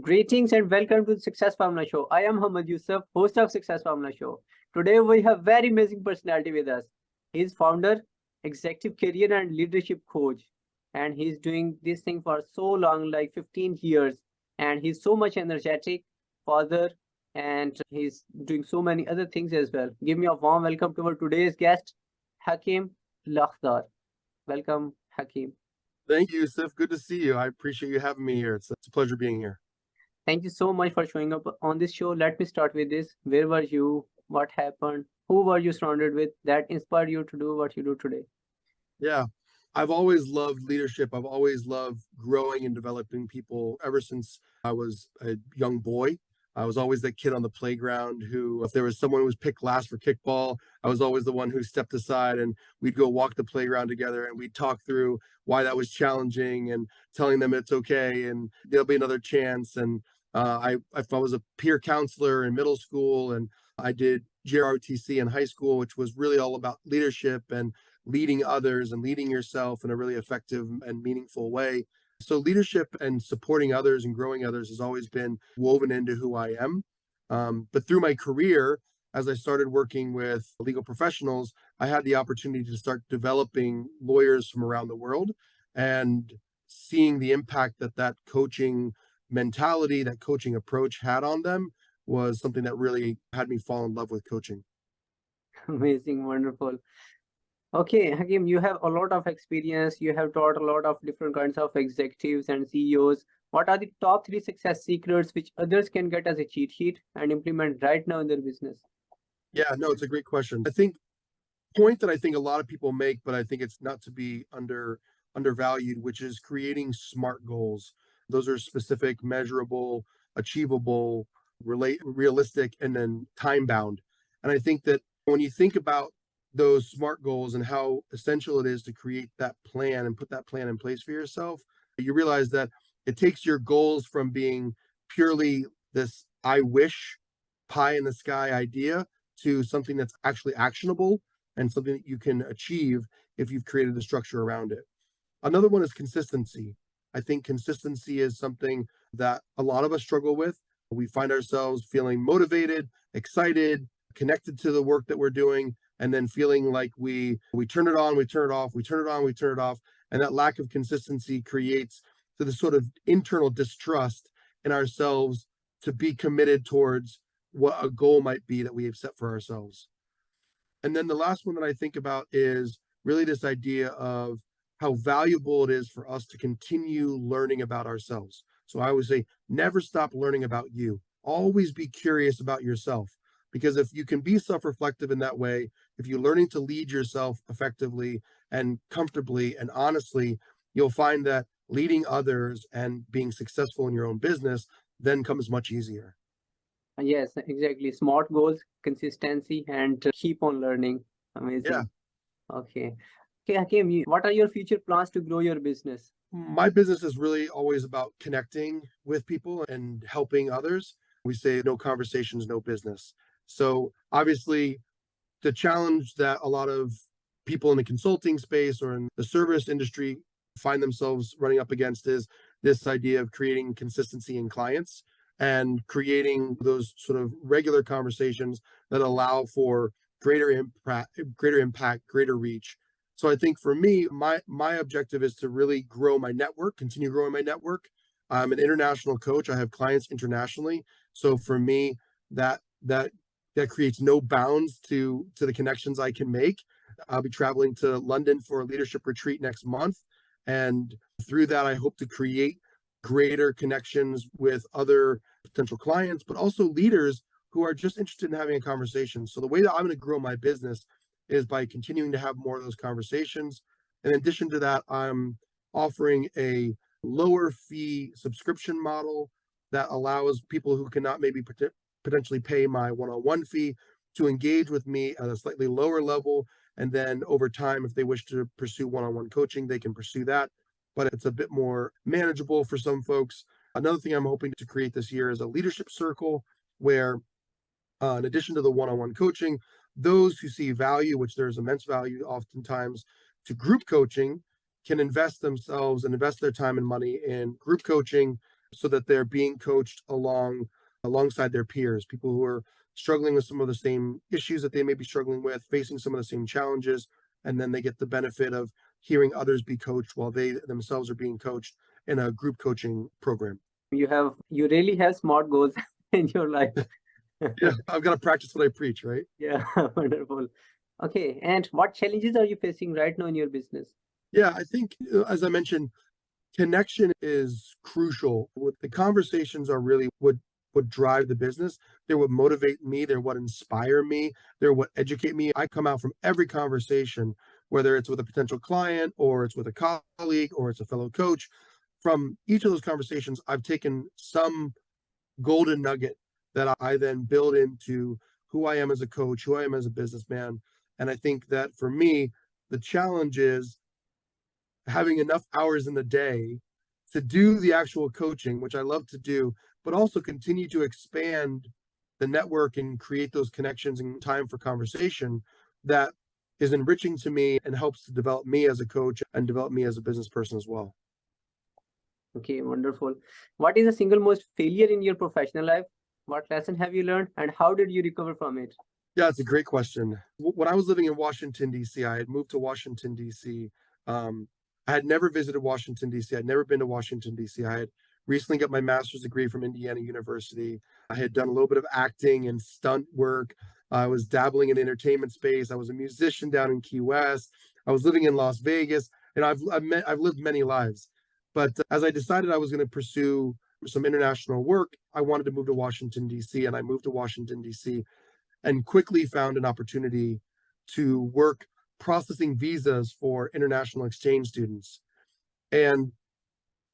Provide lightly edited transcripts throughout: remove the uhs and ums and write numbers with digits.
Greetings and welcome to the Success Formula Show. I am Hamad Yusuf, host of Success Formula Show. Today we have very amazing personality with us. He is founder, executive career and leadership coach, and he's doing this thing for so long, like 15 years, and he's so much energetic, father, and he's doing so many other things as well. Give me a warm welcome to our today's guest, Hakim Lakhdar. Welcome, Hakim. Thank you, Yusuf. Good to see you. I appreciate you having me here. It's a pleasure being here. Thank you so much for showing up on this show. Let me start with this. Where were you? What happened? Who were you surrounded with that inspired you to do what you do today? Yeah, I've always loved leadership. I've always loved growing and developing people ever since I was a young boy. I was always that kid on the playground who, if there was someone who was picked last for kickball, I was always the one who stepped aside and we'd go walk the playground together and we'd talk through why that was challenging and telling them it's okay and there'll be another chance. And I was a peer counselor in middle school and I did JROTC in high school, which was really all about leadership and leading others and leading yourself in a really effective and meaningful way. So leadership and supporting others and growing others has always been woven into who I am. But through my career, as I started working with legal professionals, I had the opportunity to start developing lawyers from around the world and seeing the impact that that coaching mentality, that coaching approach had on them was something that really had me fall in love with coaching. Amazing, wonderful. Okay, Hakim, you have a lot of experience. You have taught a lot of different kinds of executives and CEOs. What are the top three success secrets which others can get as a cheat sheet and implement right now in their business? Yeah, no, it's a great question. I think point that I think a lot of people make, but I think it's not to be undervalued, which is creating SMART goals. Those are specific, measurable, achievable, realistic, and then time bound. And I think that when you think about those SMART goals and how essential it is to create that plan and put that plan in place for yourself, you realize that it takes your goals from being purely this I wish pie in the sky idea to something that's actually actionable and something that you can achieve if you've created a structure around it. Another one is consistency. I think consistency is something that a lot of us struggle with. We find ourselves feeling motivated, excited, connected to the work that we're doing, and then feeling like we turn it on, we turn it off, we turn it on, we turn it off. And that lack of consistency creates this sort of internal distrust in ourselves to be committed towards what a goal might be that we have set for ourselves. And then the last one that I think about is really this idea of how valuable it is for us to continue learning about ourselves. So I always say, never stop learning about you. Always be curious about yourself. Because if you can be self reflective in that way, if you're learning to lead yourself effectively and comfortably and honestly, you'll find that leading others and being successful in your own business then comes much easier. Yes, exactly. Smart goals, consistency, and keep on learning. Yeah. Amazing. Okay. Okay, Hakim, what are your future plans to grow your business? My business is really always about connecting with people and helping others. We say no conversations, no business. So obviously, the challenge that a lot of people in the consulting space or in the service industry find themselves running up against is this idea of creating consistency in clients and creating those sort of regular conversations that allow for greater impact, greater reach. So I think for me, my objective is to really grow my network, continue growing my network. I'm an international coach. I have clients internationally. So for me, that creates no bounds to the connections I can make. I'll be traveling to London for a leadership retreat next month. And through that, I hope to create greater connections with other potential clients, but also leaders who are just interested in having a conversation. So the way that I'm going to grow my business is by continuing to have more of those conversations. In addition to that, I'm offering a lower fee subscription model that allows people who cannot maybe potentially pay my one-on-one fee to engage with me at a slightly lower level. And then over time, if they wish to pursue one-on-one coaching, they can pursue that. But it's a bit more manageable for some folks. Another thing I'm hoping to create this year is a leadership circle where, in addition to the one-on-one coaching, those who see value, which there's immense value oftentimes to group coaching, can invest themselves and invest their time and money in group coaching so that they're being coached alongside their peers, people who are struggling with some of the same issues that they may be struggling with, facing some of the same challenges, and then they get the benefit of hearing others be coached while they themselves are being coached in a group coaching program. You really have smart goals in your life. Yeah, I've got to practice what I preach, right? Yeah, wonderful. Okay, and what challenges are you facing right now in your business? Yeah, I think, as I mentioned, connection is crucial. What the conversations are really what drive the business. They're what motivate me. They're what inspire me. They're what educate me. I come out from every conversation, whether it's with a potential client or it's with a colleague or it's a fellow coach. From each of those conversations, I've taken some golden nugget that I then build into who I am as a coach, who I am as a businessman. And I think that for me, the challenge is having enough hours in the day to do the actual coaching, which I love to do, but also continue to expand the network and create those connections and time for conversation that is enriching to me and helps to develop me as a coach and develop me as a business person as well. Okay, wonderful. What is the single most failure in your professional life? What lesson have you learned and how did you recover from it? Yeah, it's a great question. When I was living in Washington, D.C., I had moved to Washington, D.C. I had never visited Washington, D.C. I'd never been to Washington, D.C. I had recently got my master's degree from Indiana University. I had done a little bit of acting and stunt work. I was dabbling in the entertainment space. I was a musician down in Key West. I was living in Las Vegas, and I've lived many lives. But as I decided I was going to pursue some international work, I wanted to move to Washington, D.C., and I moved to Washington, D.C. and quickly found an opportunity to work processing visas for international exchange students. And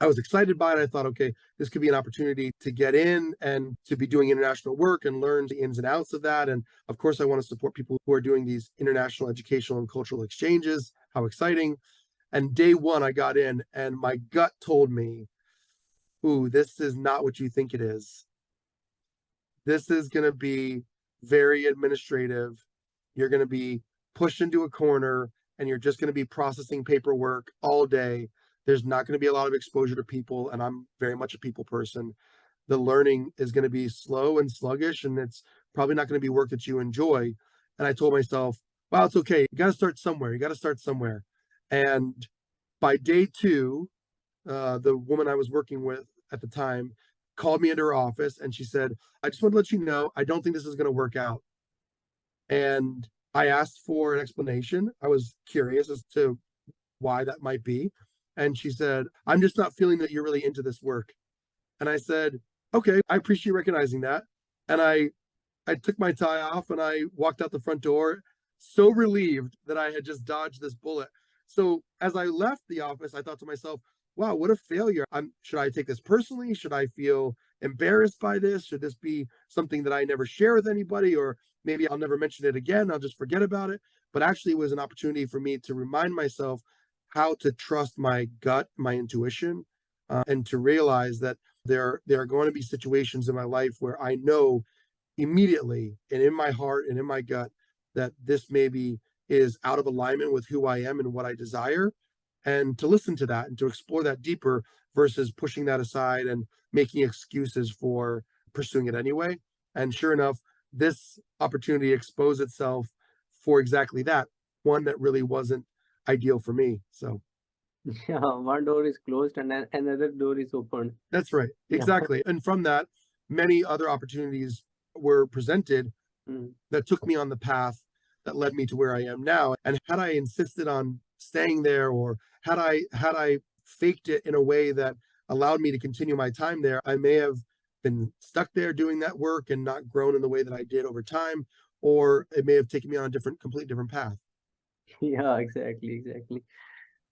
I was excited by it. I thought, okay, this could be an opportunity to get in and to be doing international work and learn the ins and outs of that. And of course, I want to support people who are doing these international educational and cultural exchanges. How exciting. And day one, I got in and my gut told me, ooh, this is not what you think it is. This is going to be very administrative. You're going to be pushed into a corner and you're just going to be processing paperwork all day. There's not going to be a lot of exposure to people, and I'm very much a people person. The learning is going to be slow and sluggish, and it's probably not going to be work that you enjoy. And I told myself, well, it's okay. You got to start somewhere. You got to start somewhere. And by day two, the woman I was working with at the time called me into her office and she said, I just want to let you know, I don't think this is going to work out. And I asked for an explanation. I was curious as to why that might be. And she said, I'm just not feeling that you're really into this work. And I said, okay, I appreciate you recognizing that. And I took my tie off and I walked out the front door, so relieved that I had just dodged this bullet. So as I left the office, I thought to myself, wow, what a failure. Should I take this personally? Should I feel embarrassed by this? Should this be something that I never share with anybody? Or maybe I'll never mention it again. I'll just forget about it. But actually, it was an opportunity for me to remind myself how to trust my gut, my intuition, and to realize that there are going to be situations in my life where I know immediately and in my heart and in my gut that this maybe is out of alignment with who I am and what I desire, and to listen to that and to explore that deeper versus pushing that aside and making excuses for pursuing it anyway. And sure enough, this opportunity exposed itself for exactly that, one that really wasn't ideal for me. So Yeah, one door is closed and another door is opened. that's right. Yeah. Exactly. And from that, many other opportunities were presented that took me on the path that led me to where I am now. And had I insisted on staying there, or had I faked it in a way that allowed me to continue my time there, I may have been stuck there doing that work and not grown in the way that I did over time, or it may have taken me on a completely different path. Yeah, exactly.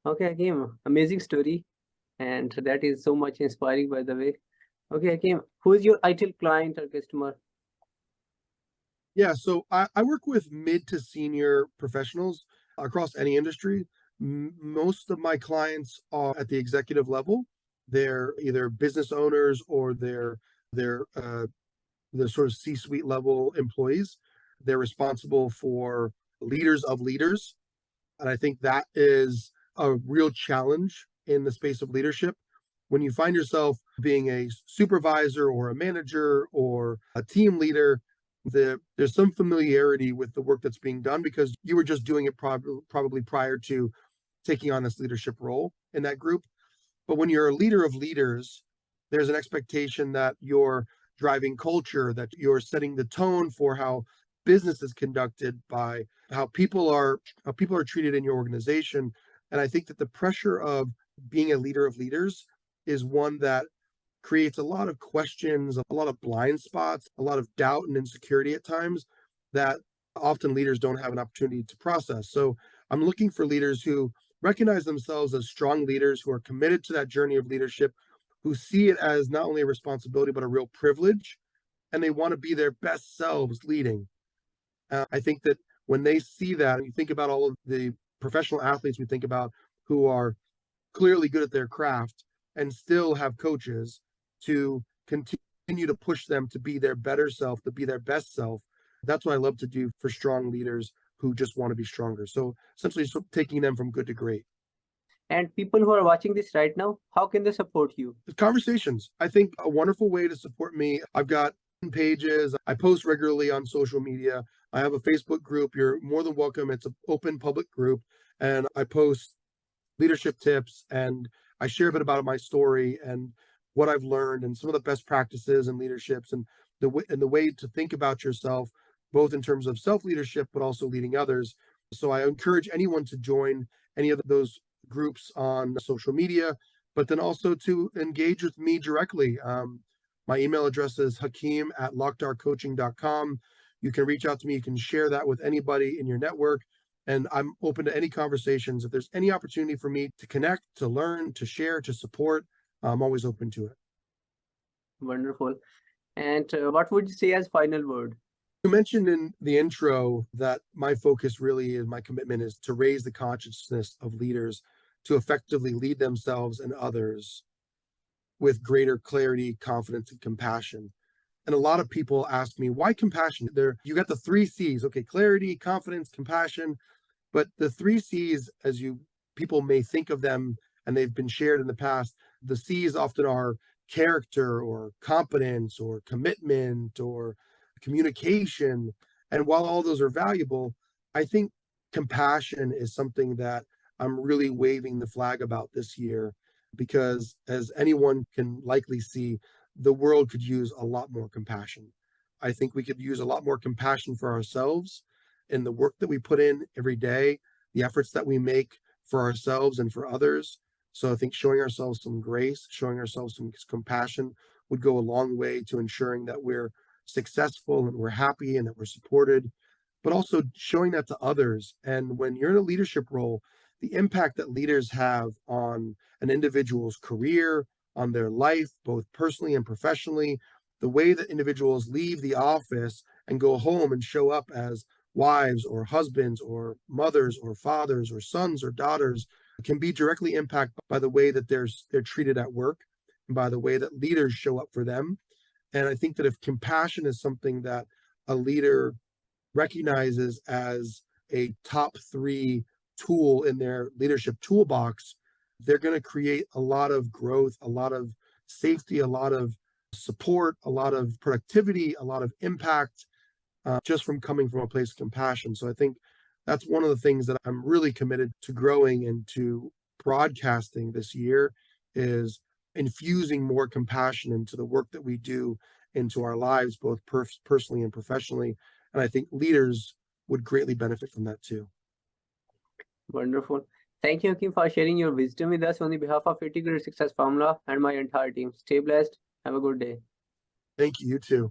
Okay, Hakim, amazing story. And that is so much inspiring, by the way. Okay, Hakim, who is your ideal client or customer? Yeah, so I work with mid to senior professionals across any industry. Most of my clients are at the executive level. They're either business owners or they're the sort of C-suite level employees. They're responsible for leaders of leaders. And I think that is a real challenge in the space of leadership. When you find yourself being a supervisor or a manager or a team leader, there's some familiarity with the work that's being done because you were just doing it probably prior to taking on this leadership role in that group. But when you're a leader of leaders, there's an expectation that you're driving culture, that you're setting the tone for how business is conducted, by how people are treated in your organization. And I think that the pressure of being a leader of leaders is one that creates a lot of questions, a lot of blind spots, a lot of doubt and insecurity at times that often leaders don't have an opportunity to process. So I'm looking for leaders who recognize themselves as strong leaders, who are committed to that journey of leadership, who see it as not only a responsibility, but a real privilege, and they want to be their best selves leading. I think that when they see that, and you think about all of the professional athletes we think about who are clearly good at their craft and still have coaches to continue to push them to be their better self, to be their best self. That's what I love to do for strong leaders who just want to be stronger. So essentially taking them from good to great. And people who are watching this right now, how can they support you? Conversations. I think a wonderful way to support me. I've got pages. I post regularly on social media. I have a Facebook group. You're more than welcome. It's an open public group. And I post leadership tips, and I share a bit about my story and what I've learned and some of the best practices and leaderships and the way to think about yourself, both in terms of self-leadership, but also leading others. So I encourage anyone to join any of those groups on social media, but then also to engage with me directly. My email address is Hakim at lakhdarcoaching.com. You can reach out to me. You can share that with anybody in your network. And I'm open to any conversations. If there's any opportunity for me to connect, to learn, to share, to support, I'm always open to it. Wonderful. And what would you say as final word? You mentioned in the intro that my focus really is, my commitment is to raise the consciousness of leaders to effectively lead themselves and others with greater clarity, confidence, and compassion. And a lot of people ask me, why compassion? You got the 3 C's, okay, clarity, confidence, compassion. But the 3 C's, as people may think of them, and they've been shared in the past, the C's often are character or competence or commitment or communication. And while all those are valuable, I think compassion is something that I'm really waving the flag about this year, because as anyone can likely see, the world could use a lot more compassion. I think we could use a lot more compassion for ourselves in the work that we put in every day, the efforts that we make for ourselves and for others. So I think showing ourselves some grace, showing ourselves some compassion would go a long way to ensuring that we're successful and we're happy and that we're supported, but also showing that to others. And when you're in a leadership role, the impact that leaders have on an individual's career, on their life, both personally and professionally, the way that individuals leave the office and go home and show up as wives or husbands or mothers or fathers or sons or daughters can be directly impacted by the way that they're treated at work and by the way that leaders show up for them. And I think that if compassion is something that a leader recognizes as a top 3 tool in their leadership toolbox, they're going to create a lot of growth, a lot of safety, a lot of support, a lot of productivity, a lot of impact, just from coming from a place of compassion. So I think that's one of the things that I'm really committed to growing and to broadcasting this year, is infusing more compassion into the work that we do, into our lives, both personally and professionally. And I think leaders would greatly benefit from that too. Wonderful. Thank you, Hakim, for sharing your wisdom with us on the behalf of Integrated Success Formula and my entire team. Stay blessed. Have a good day. Thank you, you too.